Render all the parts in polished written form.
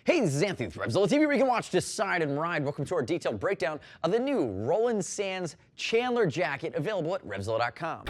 Hey, this is Anthony with RevZilla TV, where you can watch, decide, and ride. Welcome to our detailed breakdown of the new Roland Sands Chandler jacket, available at RevZilla.com.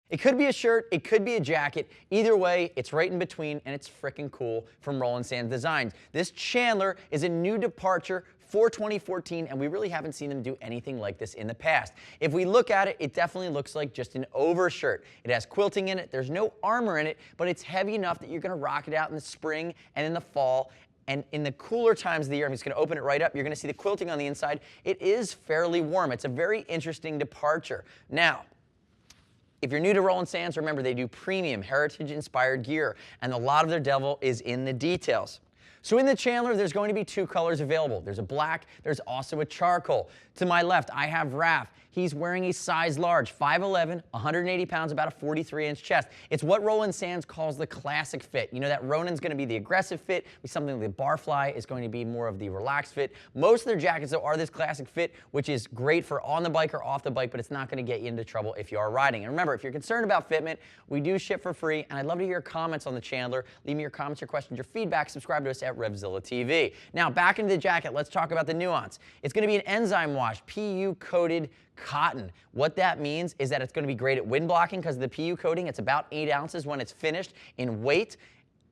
It could be a shirt, it could be a jacket. Either way, it's right in between, and it's freaking cool from Roland Sands Designs. This Chandler is a new departure for 2014, and we really haven't seen them do anything like this in the past. If we look at it, it definitely looks like just an overshirt. It has quilting in it, there's no armor in it, but it's heavy enough that you're gonna rock it out in the spring and in the fall. And in the cooler times of the year, I'm just gonna open it right up, you're gonna see the quilting on the inside. It is fairly warm. It's a very interesting departure. Now, if you're new to Roland Sands, remember they do premium, heritage-inspired gear, and a lot of their devil is in the details. So in the Chandler, there's going to be two colors available. There's a black, there's also a charcoal. To my left, I have Raph. He's wearing a size large, 5'11", 180 pounds, about a 43-inch chest. It's what Roland Sands calls the classic fit. You know that Ronan's gonna be the aggressive fit, with something like the Barfly is going to be more of the relaxed fit. Most of their jackets, though, are this classic fit, which is great for on the bike or off the bike, but it's not gonna get you into trouble if you are riding. And remember, if you're concerned about fitment, we do ship for free, and I'd love to hear your comments on the Chandler. Leave me your comments, your questions, your feedback. Subscribe to us at RevZilla TV. Now, back into the jacket, let's talk about the nuance. It's gonna be an enzyme wash, PU-coated cotton. What that means is that it's going to be great at wind blocking because of the PU coating. It's about 8 ounces when it's finished in weight.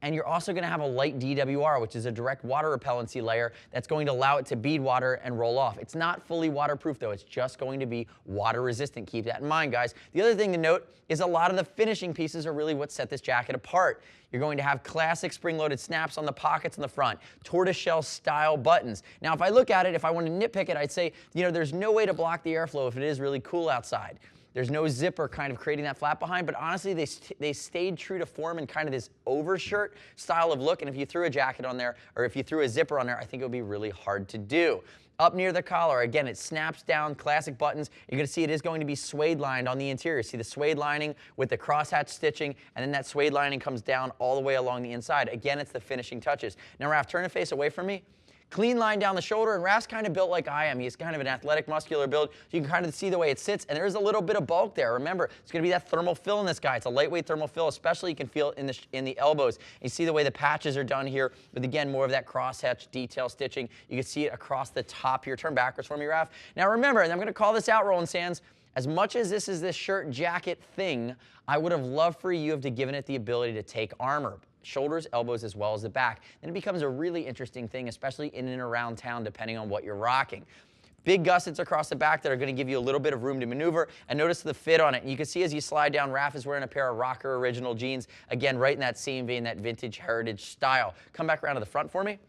And you're also going to have a light DWR, which is a direct water repellency layer that's going to allow it to bead water and roll off. It's not fully waterproof, though. It's just going to be water resistant. Keep that in mind, guys. The other thing to note is a lot of the finishing pieces are really what set this jacket apart. You're going to have classic spring-loaded snaps on the pockets in the front, tortoiseshell style buttons. Now, if I look at it, if I want to nitpick it, I'd say, you know, there's no way to block the airflow if it is really cool outside. There's no zipper kind of creating that flap behind, but honestly, they stayed true to form in kind of this overshirt style of look, and if you threw a jacket on there, or if you threw a zipper on there, I think it would be really hard to do. Up near the collar, again, it snaps down, classic buttons. You're gonna see it is going to be suede lined on the interior. See the suede lining with the crosshatch stitching, and then that suede lining comes down all the way along the inside. Again, it's the finishing touches. Now, Raph, turn and face away from me. Clean line down the shoulder, and Raph's kind of built like I am. He's kind of an athletic, muscular build. So you can kind of see the way it sits, and there's a little bit of bulk there. Remember, it's going to be that thermal fill in this guy. It's a lightweight thermal fill, especially you can feel it in the elbows. You see the way the patches are done here, with again, more of that crosshatch detail stitching. You can see it across the top here. Turn backwards for me, Raph. Now remember, and I'm going to call this out, Roland Sands, as much as this is this shirt jacket thing, I would have loved for you to have given it the ability to take armor. Shoulders, elbows, as well as the back. Then it becomes a really interesting thing, especially in and around town, depending on what you're rocking. Big gussets across the back that are going to give you a little bit of room to maneuver, and notice the fit on it. And you can see as you slide down, Raph is wearing a pair of Rocker Original jeans, again, right in that same vein, that vintage heritage style. Come back around to the front for me.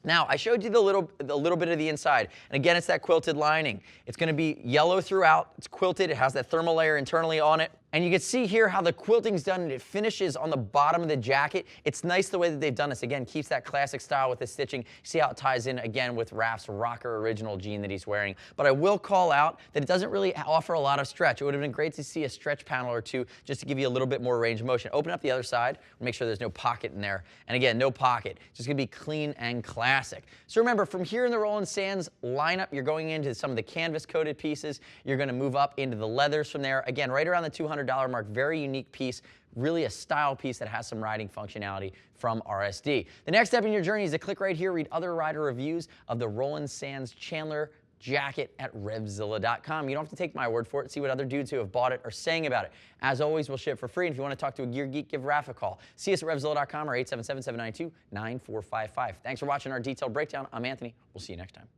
Now, I showed you the little bit of the inside, and again, it's that quilted lining. It's going to be yellow throughout. It's quilted. It has that thermal layer internally on it. And you can see here how the quilting's done, and it finishes on the bottom of the jacket. It's nice the way that they've done this. Again, keeps that classic style with the stitching. See how it ties in, again, with Raph's Rocker Original jean that he's wearing. But I will call out that it doesn't really offer a lot of stretch. It would have been great to see a stretch panel or two just to give you a little bit more range of motion. Open up the other side, make sure there's no pocket in there. And again, no pocket. It's just gonna be clean and classic. So remember, from here in the Roland Sands lineup, you're going into some of the canvas-coated pieces. You're gonna move up into the leathers from there. Again, right around the $200 mark, very unique piece, really a style piece that has some riding functionality from RSD. The next step in your journey is to click right here, read other rider reviews of the Roland Sands Chandler jacket at RevZilla.com. You don't have to take my word for it. See what other dudes who have bought it are saying about it. As always, we'll ship for free. And if you want to talk to a gear geek, give Raph a call. See us at RevZilla.com or 877-792-9455. Thanks for watching our detailed breakdown. I'm Anthony. We'll see you next time.